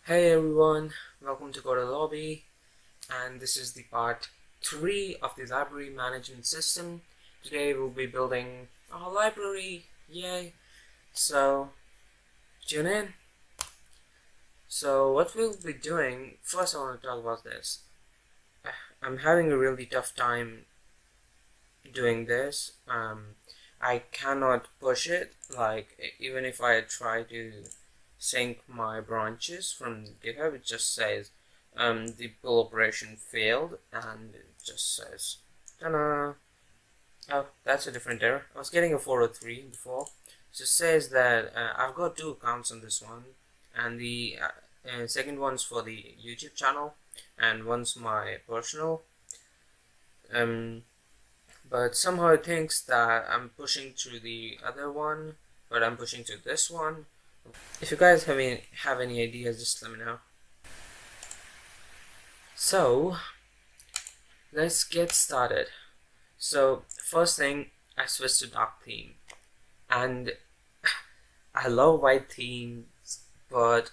Hey everyone, welcome to CoderLobby, and this is the part 3 of the library management system. Today we'll be building a library, yay! So, tune in. So what we'll be doing, first I want to talk about this. I'm having a really tough time doing this. I cannot push it, like even if I try to sync my branches from GitHub, it just says the pull operation failed, and it just says ta-da. Oh, that's a different error. I was getting a 403 before. It just says that I've got 2 accounts on this one, and the second one's for the YouTube channel and one's my personal. But somehow it thinks that I'm pushing to the other one, but I'm pushing to this one. If you guys have any ideas, just let me know. So let's get started. So first thing, I switched to dark theme, and I love white themes, but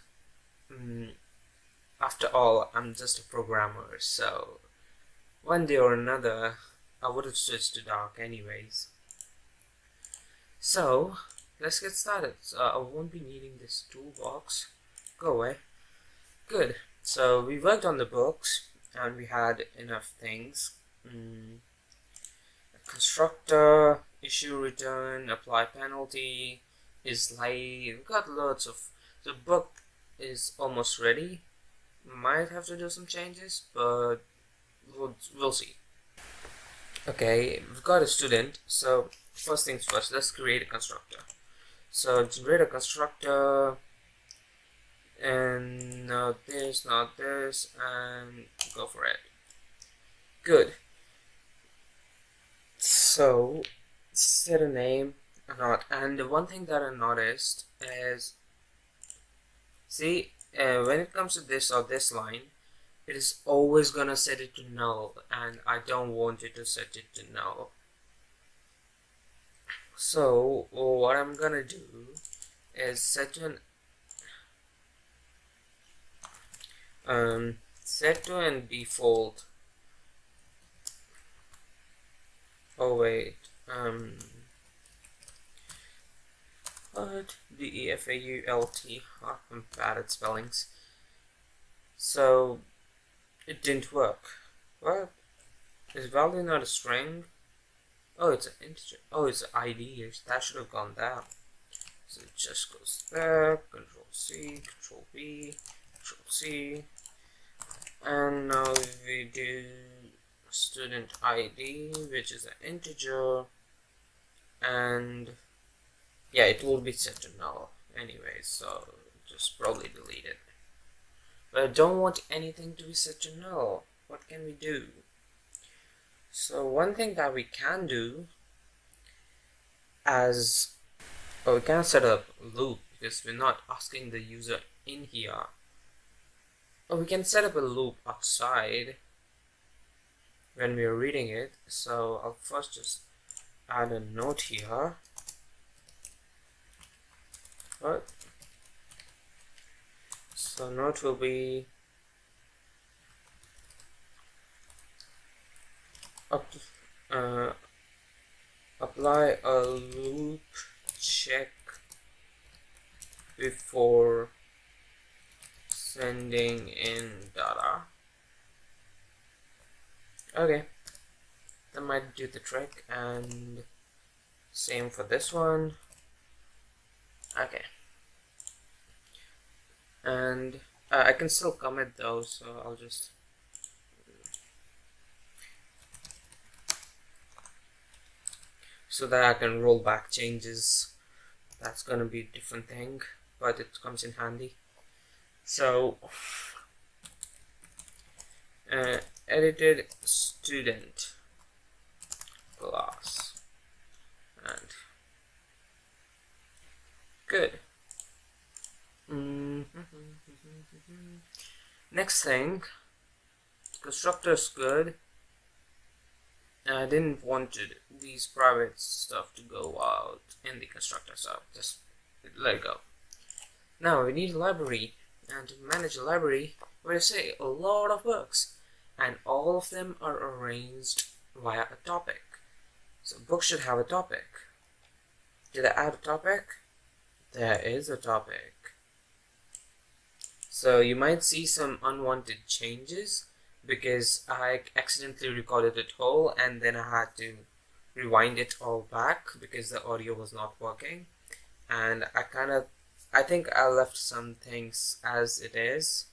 after all, I'm just a programmer, so one day or another I would have switched to dark anyways. So let's get started. So I won't be needing this toolbox. Go away. Good. So we worked on the books and we had enough things. Constructor, issue return, apply penalty, is live. We've got loads of. The book is almost ready. Might have to do some changes, but we'll see. Okay, we've got a student. So first things first, let's create a constructor. So generate a constructor, and not this, and go for it. Good. So set a name or not, and the one thing that I noticed is, see, when it comes to this or this line, it is always gonna set it to null, and I don't want it to set it to null. So what I'm gonna do is set to an default. Oh wait, what? default. Oh, I'm bad at spellings. So it didn't work. What? Is value not a string? Oh, it's an integer. Oh, it's an ID. That should have gone there. So it just goes there. Control C, Control V, Control C, and now we do student ID, which is an integer, and yeah, it will be set to null anyway. So just probably delete it. But I don't want anything to be set to null. What can we do? So one thing that we can do we can set up a loop, because we're not asking the user in here. Or we can set up a loop outside when we're reading it. So I'll first just add a note here. What? So note will be apply a loop check before sending in data. Okay, that might do the trick, and same for this one. Okay, and I can still commit though, so I'll just so that I can roll back changes. That's gonna be a different thing, but it comes in handy. So edited student class, and good. Next thing, constructor is good. I didn't want these private stuff to go out in the constructor, so just let it go. Now we need a library. And to manage a library, we say a lot of books, and all of them are arranged via a topic. So books should have a topic. Did I add a topic? There is a topic. So you might see some unwanted changes because I accidentally recorded it whole and then I had to rewind it all back because the audio was not working. And I think I left some things as it is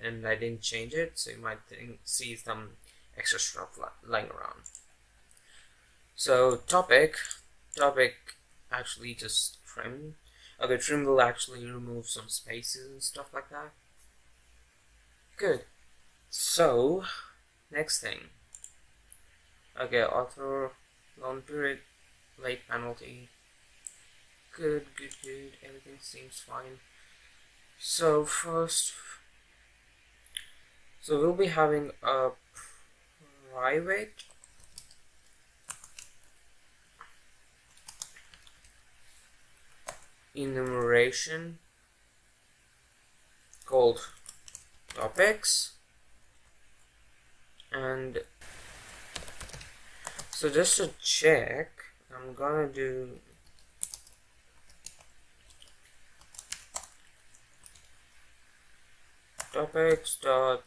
and I didn't change it, so you might see some extra stuff lying around. So topic actually just trim. Okay, trim will actually remove some spaces and stuff like that. Good. So, next thing. Okay, author, loan period, late penalty. Good. Everything seems fine. So first, we'll be having a private enumeration called topics, and so just to check, I'm gonna do topics dot.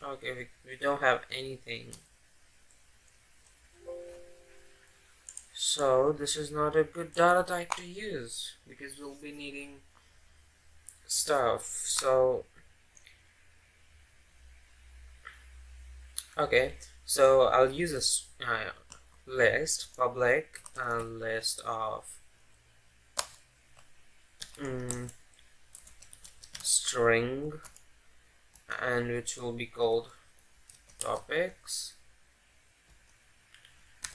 Okay, we don't have anything. So this is not a good data type to use because we'll be needing stuff. So okay, so I'll use a list, public list of string, and which will be called topics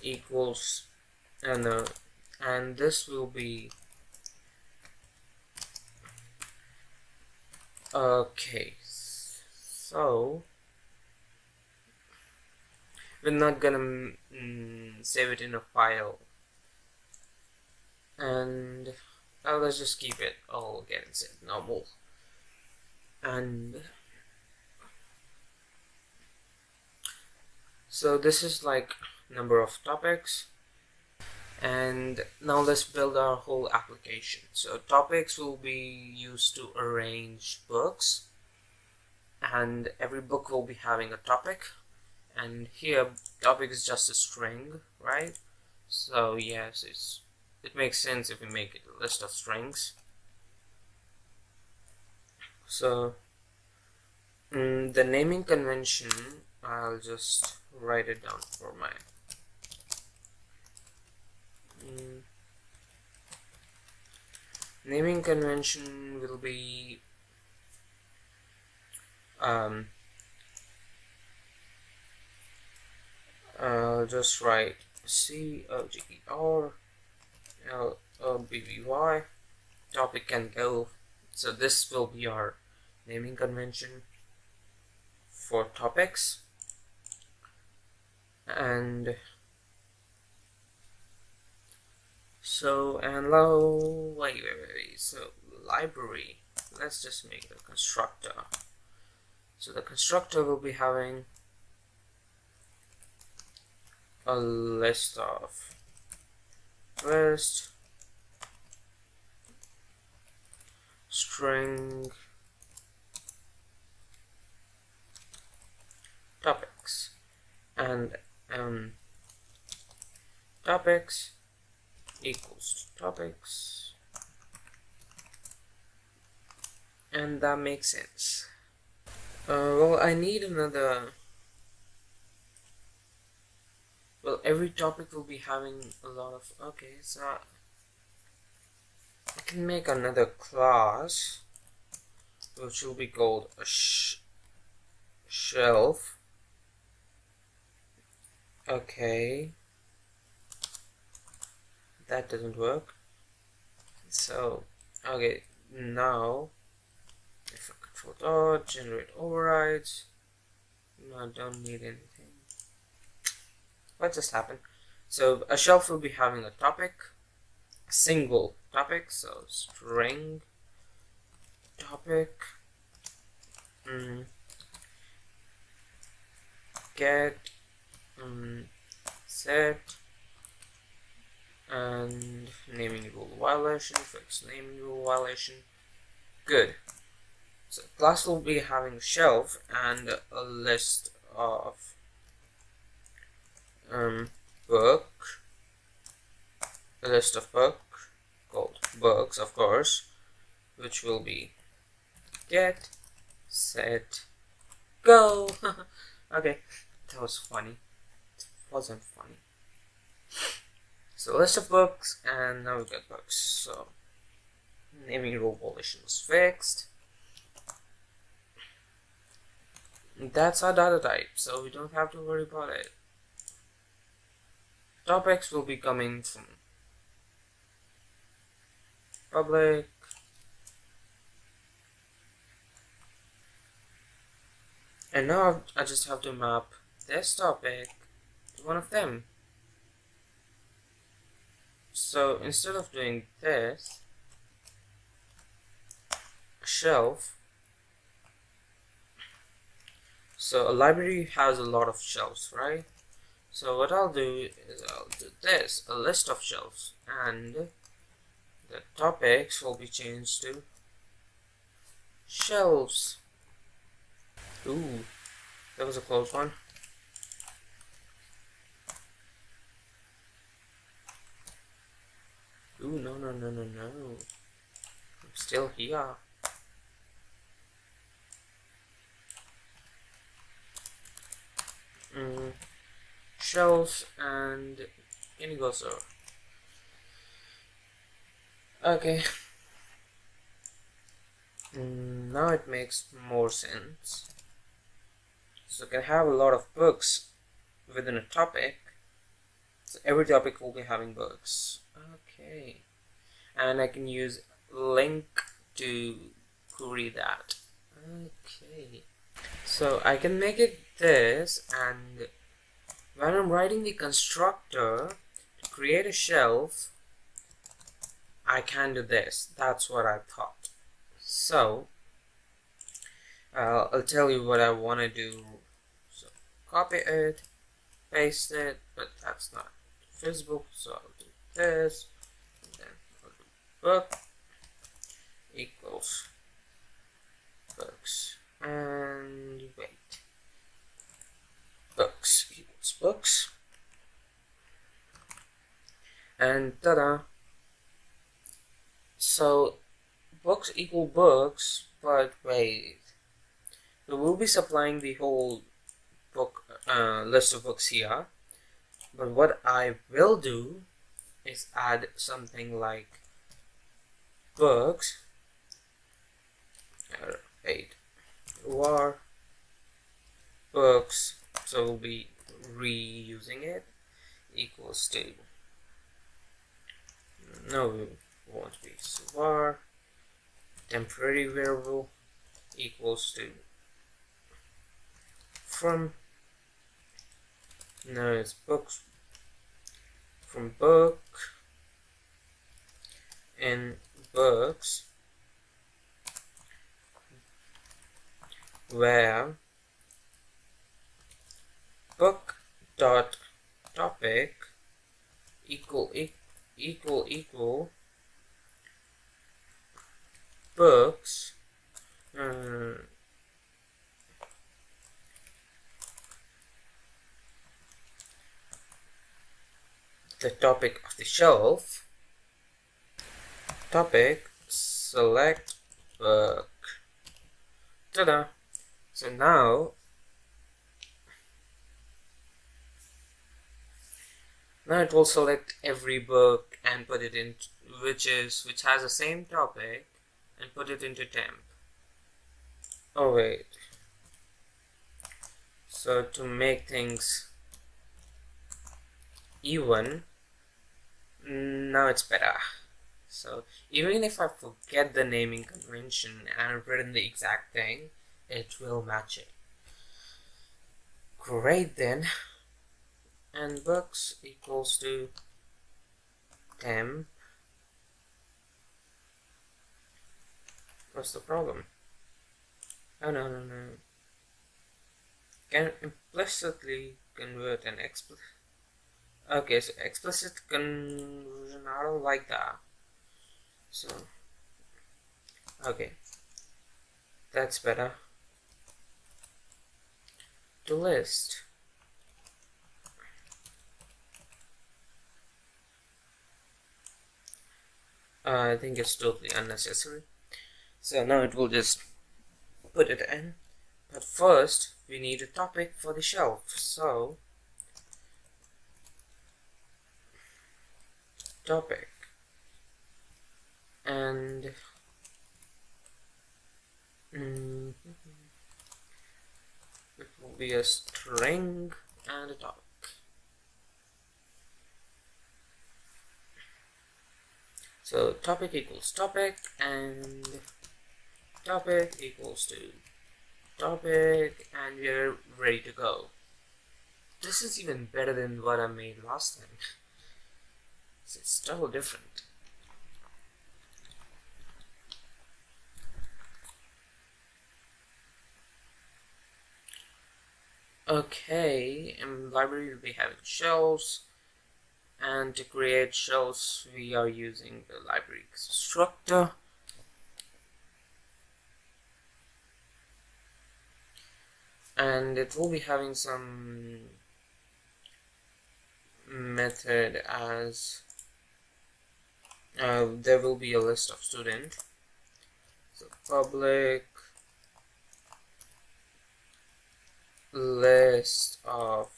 equals, and this will be okay. So we're not gonna save it in a file, and let's just keep it all again normal. And so this is like number of topics, and now let's build our whole application. So topics will be used to arrange books, and every book will be having a topic, and here topic is just a string, right? So yes, it makes sense if we make it a list of strings. So the naming convention, I'll just write it down for my naming convention will be I'll just write CoderLobby. Topic can go. So this will be our naming convention for topics. And so, and wait, so library, let's just make the constructor. So the constructor will be having a list of string topics, and topics equals topics, and that makes sense. Well, I need another. Well, every topic will be having a lot of. Okay, so I can make another class which will be called a shelf. Okay, that doesn't work. So okay, now if I control dot generate overrides, no, I don't need anything. What just happened? So a shelf will be having a topic, a single topic, so string topic get set and naming rule violation, fix naming rule violation. Good. So class will be having a shelf and a list of book, a list of book called books, of course, which will be get set go. Okay, that was funny. It wasn't funny. So list of books, and now we've got books. So naming rule violation was fixed. That's our data type, so we don't have to worry about it. Topics will be coming from public, and now I just have to map this topic to one of them. So instead of doing this, a shelf. So a library has a lot of shelves, right? So what I'll do is I'll do this, a list of shelves, and the topics will be changed to shelves. Ooh, that was a close one. Ooh, no. I'm still here. Shelves and Indigo server. Okay. Now it makes more sense. So I can have a lot of books within a topic. So every topic will be having books. Okay. And I can use link to query that. Okay. So I can make it this, and when I'm writing the constructor to create a shelf, I can do this. That's what I thought. So I'll tell you what I want to do. So copy it, paste it, but that's not visible, so I'll do this, and then I'll do book equals books, and wait, books equals books, and ta-da. So books equal books, but wait, so we'll be supplying the whole book list of books here, but what I will do is add something like books, wait, var books, so we'll be reusing it, equals to, no, we won't be, so var temporary variable equals to from, no, it's books from book in books where book dot topic equal books the topic of the shelf, topic select book. Ta-da! So now it will select every book and put it in which has the same topic and put it into temp. Oh wait. So to make things even, now it's better. So even if I forget the naming convention and I've written the exact thing, it will match it. Great then. And books equals to temp What's the problem? Oh no. Can implicitly convert an explicit. Okay, so explicit conversion, I don't like that. So, okay, that's better. To list. I think it's totally unnecessary. So now it will just put it in. But first, we need a topic for the shelf. So, topic. And it will be a string and a topic. So topic equals topic and topic equals to topic, and we're ready to go. This is even better than what I made last time. It's totally different. Okay, in library we'll be having shelves, and to create shelves we are using the library constructor. And it will be having some method as there will be a list of student. So public list of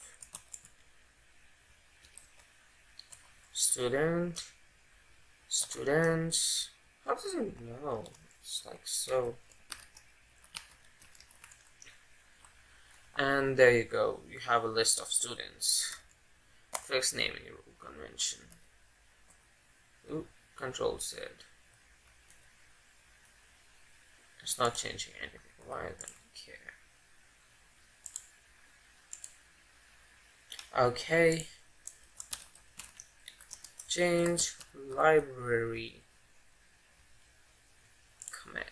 students. How does it know? It's like so. And there you go, you have a list of students. Fixed naming rule convention. Ooh, Control Z. It's not changing anything. Why don't I care? Okay. Change library commit.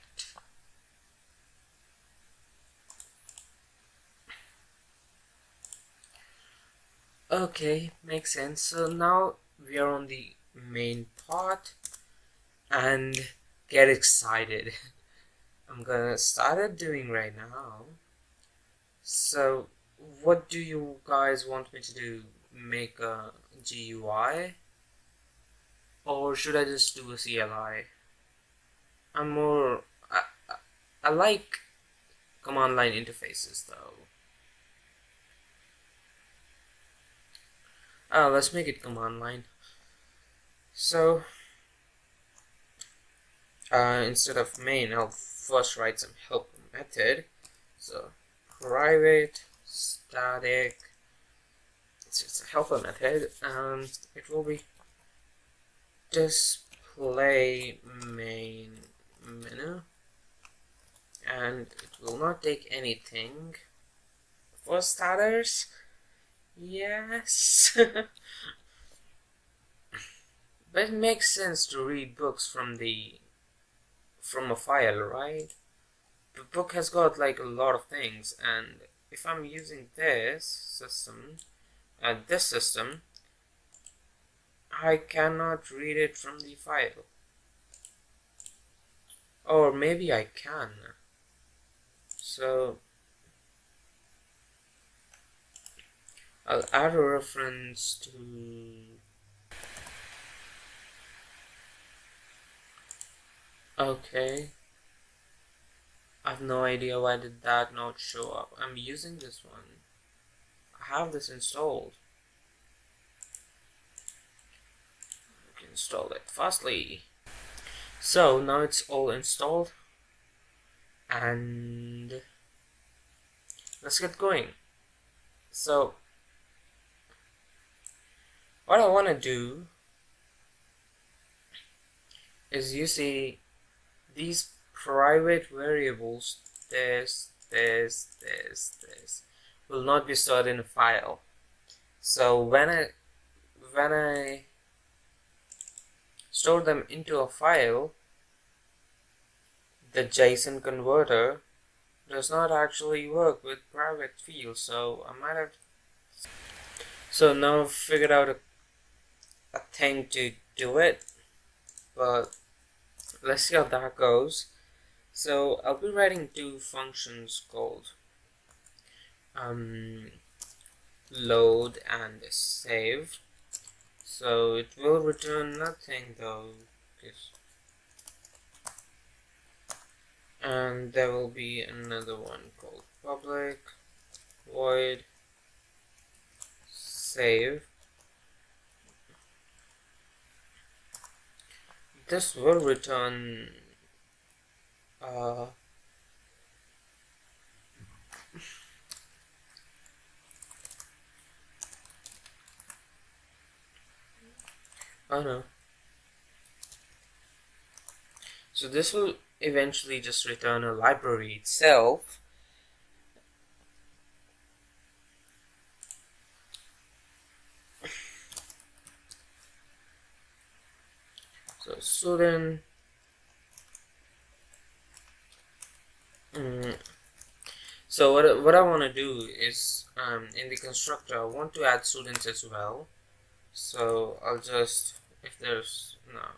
Okay, makes sense. So now we are on the main part, and get excited. I'm gonna start it doing right now. So what do you guys want me to do? Make a GUI? Or should I just do a CLI? I like command line interfaces though. Let's make it command line. So instead of main, I'll first write some help method. So private static, it's a helper method, it will be display main menu, and it will not take anything for starters. Yes. But it makes sense to read books from a file, right? The book has got like a lot of things, and if I'm using this system, I cannot read it from the file. Or maybe I can. So I'll add a reference to okay. I have no idea why did that not show up. I'm using this one. I have this installed. I can install it fastly. So now it's all installed, and let's get going. So what I want to do is, you see these private variables, this will not be stored in a file. So when I store them into a file, the JSON converter does not actually work with private fields, so I might have. So now I've figured out a thing to do it, but let's see how that goes. So I'll be writing two functions called load and save. So it will return nothing though, and there will be another one called public void save. This will return oh no. So this will eventually just return a library itself. So student so what I want to do is in the constructor I want to add students as well. So I'll just, if there's nothing.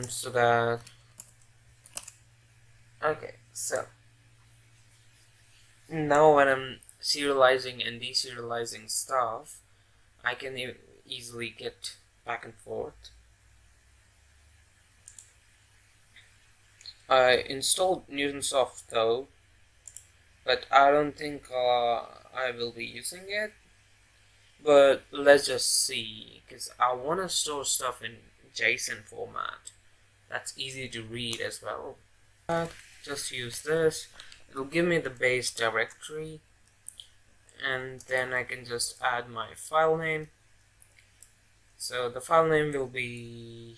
So that, okay, so now when I'm serializing and deserializing stuff, I can easily get back and forth. I installed Newtonsoft though, but I don't think I will be using it. But let's just see, because I want to store stuff in JSON format. That's easy to read as well. Just use this. It'll give me the base directory, and then I can just add my file name. So the file name will be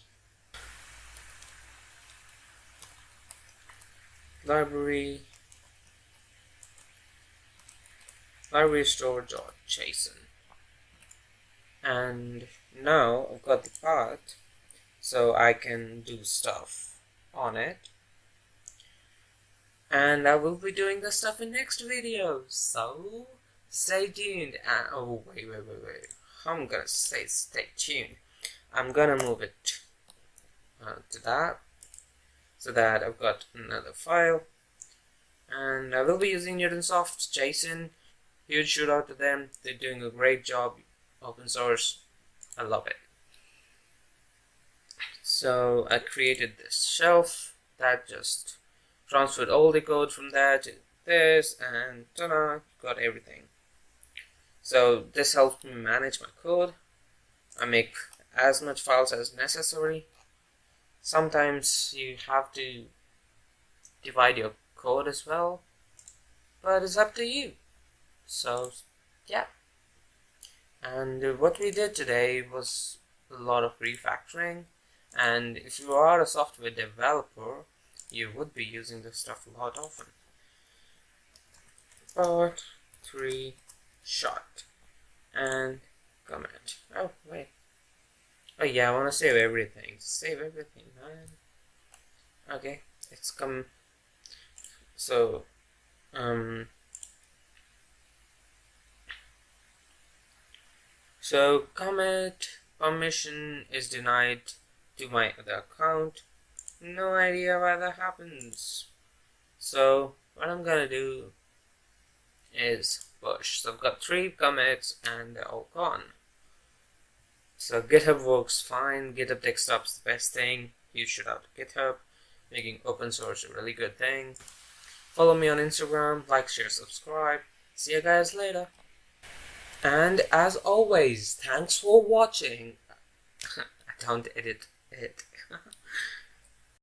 library store.json. And now I've got the path, so I can do stuff on it. And I will be doing the stuff in next video, so stay tuned. And oh wait, I'm gonna say stay tuned. I'm gonna move it to that, so that I've got another file. And I will be using Newtonsoft JSON. Huge shout out to them, they're doing a great job. Open source, I love it. So I created this shelf that just transferred all the code from there to this, and ta-da, got everything. So this helps me manage my code. I make as much files as necessary. Sometimes you have to divide your code as well, but it's up to you. So yeah. And what we did today was a lot of refactoring, and if you are a software developer, you would be using this stuff a lot often. Part 3 shot and comment. Oh wait. Oh yeah, I want to save everything. Save everything, man. Okay, it's come. So so commit permission is denied to my other account. No idea why that happens. So what I'm gonna do is push. So I've got 3 commits and they're all gone. So GitHub works fine. GitHub Desktop's the best thing. Huge shout out to GitHub, making open source a really good thing. Follow me on Instagram, like, share, subscribe. See you guys later. And as always, thanks for watching. I don't edit it.